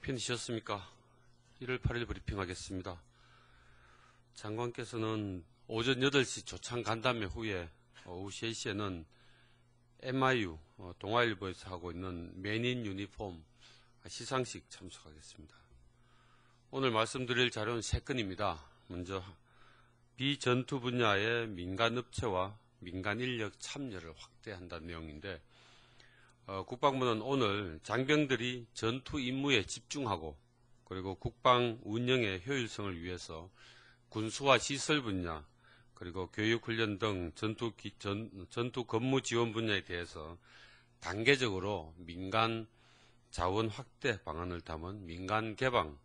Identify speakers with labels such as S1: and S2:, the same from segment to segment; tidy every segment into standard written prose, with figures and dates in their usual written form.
S1: 편히 쉬었습니까? 1월 8일 브리핑하겠습니다. 장관께서는 오전 8시 조창 간담회 후에 오후 3시에는 MIU 동아일보에서 하고 있는 맨인 유니폼 시상식 참석하겠습니다. 오늘 말씀드릴 자료는 3건입니다. 먼저 비전투 분야의 민간업체와 민간인력 참여를 확대한다는 내용인데, 국방부는 오늘 장병들이 전투 임무에 집중하고 그리고 국방 운영의 효율성을 위해서 군수와 시설 분야 그리고 교육훈련 등 전투 근무 지원 분야에 대해서 단계적으로 민간 자원 확대 방안을 담은 민간 개방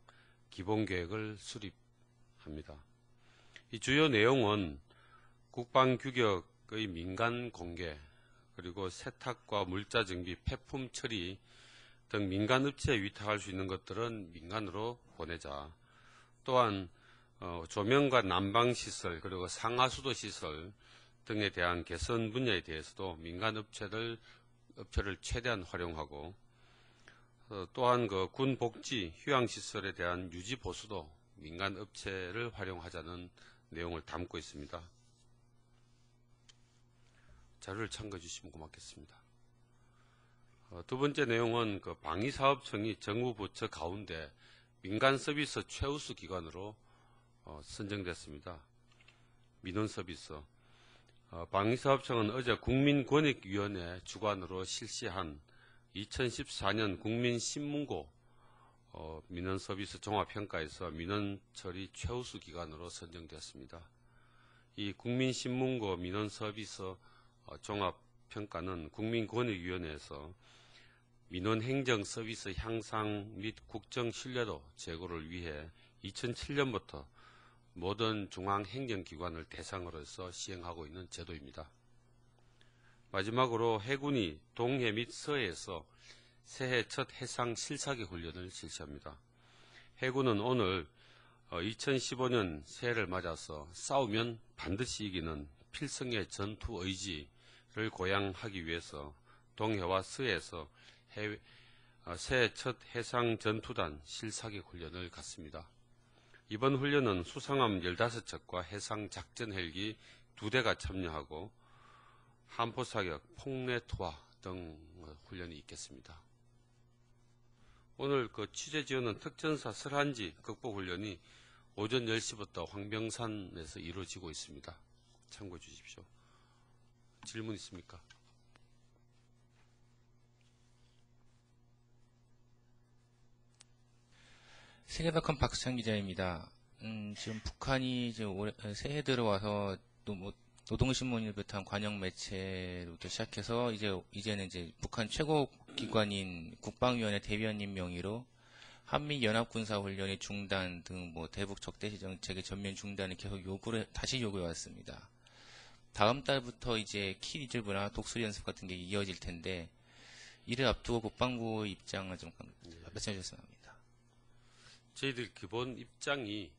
S1: 기본계획을 수립합니다. 이 주요 내용은 국방규격의 민간 공개, 그리고 세탁과 물자 정비, 폐품 처리 등 민간 업체에 위탁할 수 있는 것들은 민간으로 보내자. 또한 조명과 난방시설 그리고 상하수도 시설 등에 대한 개선 분야에 대해서도 민간 업체를 최대한 활용하고, 또한 군 복지 휴양시설에 대한 유지 보수도 민간 업체를 활용하자는 내용을 담고 있습니다. 자료를 참고해 주시면 고맙겠습니다. 두 번째 내용은 방위사업청이 정부부처 가운데 민간 서비스 최우수 기관으로 선정됐습니다. 민원 서비스. 방위사업청은 어제 국민권익위원회 주관으로 실시한 2014년 국민신문고 민원 서비스 종합평가에서 민원 처리 최우수 기관으로 선정되었습니다. 이 국민신문고 민원 서비스 종합평가는 국민권익위원회에서 민원 행정 서비스 향상 및 국정 신뢰도 제고를 위해 2007년부터 모든 중앙행정기관을 대상으로 해서 시행하고 있는 제도입니다. 마지막으로 해군이 동해 및 서해에서 새해 첫 해상 실사기 훈련을 실시합니다. 해군은 오늘 2015년 새해를 맞아서 싸우면 반드시 이기는 필승의 전투 의지를 고양하기 위해서 동해와 서해에서 새해 첫 해상 전투단 실사기 훈련을 갖습니다. 이번 훈련은 수상함 15척과 해상 작전 헬기 2대가 참여하고 함포사격, 폭내 투하 등 훈련이 있겠습니다. 오늘 취재 지원은 특전사 설한지 극복 훈련이 오전 10시부터 황병산에서 이루어지고 있습니다. 참고해 주십시오. 질문 있습니까?
S2: 세계닷컴 박수찬 기자입니다. 지금 북한이 이제 새해 들어와서 또 노동신문을 비롯한 관영 매체부터 시작해서 이제는 북한 최고 기관인 국방위원회 대변인 명의로 한미 연합군사훈련의 중단 등 대북 적대시 정책의 전면 중단을 계속 다시 요구해 왔습니다. 다음 달부터 이제 키 리저브나 독수리 연습 같은 게 이어질 텐데, 이를 앞두고 국방부의 입장을 좀 말씀해 주셨으면 합니다.
S1: 저희들 기본 입장이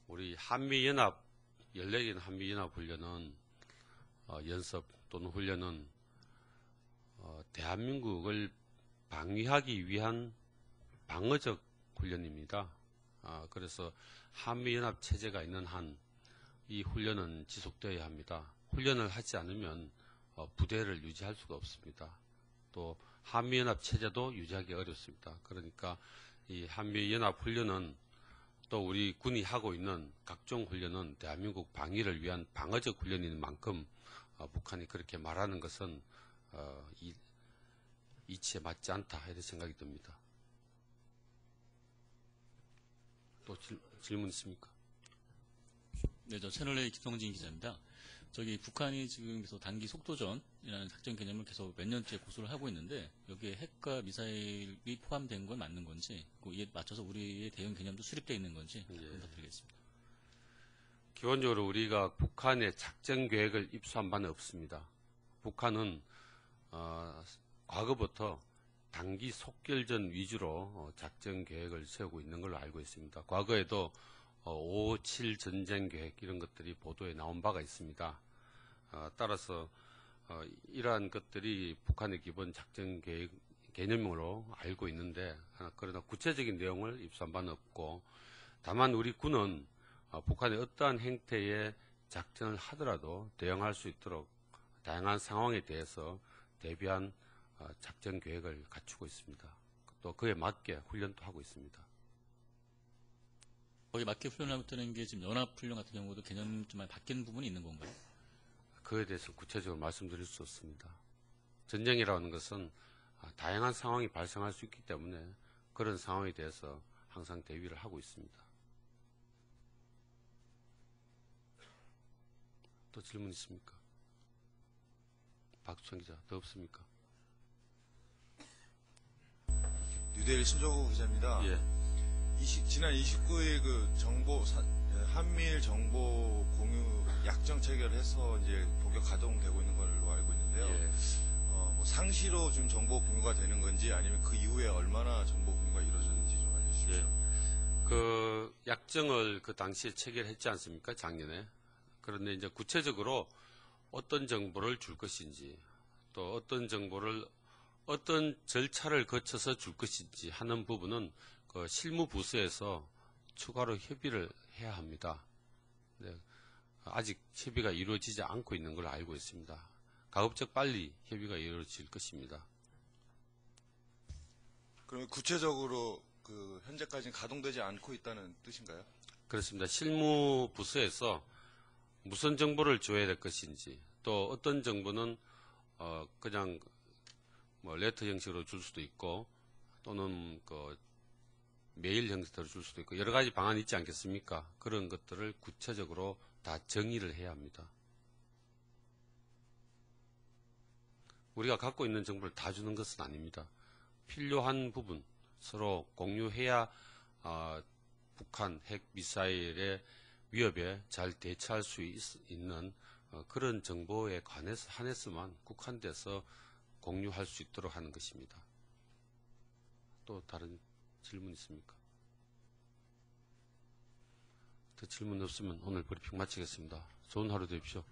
S1: 우리 14개 한미연합 훈련은 연습 또는 훈련은 대한민국을 방위하기 위한 방어적 훈련입니다. 그래서 한미연합 체제가 있는 한 이 훈련은 지속되어야 합니다. 훈련을 하지 않으면 부대를 유지할 수가 없습니다. 또 한미연합 체제도 유지하기 어렵습니다. 그러니까 이 한미연합 훈련은 또 우리 군이 하고 있는 각종 훈련은 대한민국 방위를 위한 방어적 훈련인 만큼 북한이 그렇게 말하는 것은 이치에 맞지 않다 이런 생각이 듭니다. 또 질문 있습니까?
S3: 네, 저 채널A 김성진 기자입니다. 북한이 지금 계속 단기 속도전이라는 작전 개념을 계속 몇 년째 고수를 하고 있는데, 여기에 핵과 미사일이 포함된 건 맞는 건지, 이에 맞춰서 우리의 대응 개념도 수립되어 있는 건지 부탁드리겠습니다.
S1: 기본적으로 우리가 북한의 작전 계획을 입수한 바는 없습니다. 북한은 과거부터 단기 속결전 위주로 작전 계획을 세우고 있는 걸로 알고 있습니다. 과거에도 5.7 전쟁 계획 이런 것들이 보도에 나온 바가 있습니다. 따라서 이러한 것들이 북한의 기본 작전 개념으로 알고 있는데 그러나 구체적인 내용을 입수한 바는 없고 다만 우리 군은 북한의 어떠한 행태의 작전을 하더라도 대응할 수 있도록 다양한 상황에 대해서 대비한 작전 계획을 갖추고 있습니다. 또 그에 맞게 훈련도 하고 있습니다.
S3: 거기 맞게 훈련하는 게 지금 연합훈련 같은 경우도 개념이 좀 많이 바뀐 부분이 있는 건가요?
S1: 그에 대해서 구체적으로 말씀드릴 수 없습니다. 전쟁이라는 것은 다양한 상황이 발생할 수 있기 때문에 그런 상황에 대해서 항상 대비를 하고 있습니다. 또 질문 있습니까? 박수천 기자, 더 없습니까?
S4: 뉴데일리 신조구 기자입니다.
S1: 예.
S4: 지난 29일 그 한미일 정보 공유 약정 체결해서 이제 본격 가동되고 있는 걸로 알고 있는데요.
S1: 예.
S4: 뭐 상시로 좀 정보 공유가 되는 건지 아니면 그 이후에 얼마나 정보 공유가 이루어졌는지 좀 알려주십시오.
S1: 예. 그 약정을 그 당시에 체결했지 않습니까? 작년에. 그런데 이제 구체적으로 어떤 정보를 줄 것인지 또 어떤 정보를 어떤 절차를 거쳐서 줄 것인지 하는 부분은 그 실무부서에서 추가로 협의를 해야 합니다. 네, 아직 협의가 이루어지지 않고 있는 걸로 알고 있습니다. 가급적 빨리 협의가 이루어질 것입니다.
S4: 그러면 구체적으로 그 현재까지는 가동되지 않고 있다는 뜻인가요?
S1: 그렇습니다. 실무부서에서 무슨 정보를 줘야 될 것인지 또 어떤 정보는 그냥 뭐 레터 형식으로 줄 수도 있고 또는 그 메일 형식으로 줄 수도 있고 여러 가지 방안이 있지 않겠습니까? 그런 것들을 구체적으로 다 정의를 해야 합니다. 우리가 갖고 있는 정보를 다 주는 것은 아닙니다. 필요한 부분 서로 공유해야 북한 핵 미사일의 위협에 잘 대처할 수 있는 그런 정보에 한해서만 국한돼서 공유할 수 있도록 하는 것입니다. 또 다른 질문 있습니까? 더 질문 없으면 오늘 브리핑 마치겠습니다. 좋은 하루 되십시오.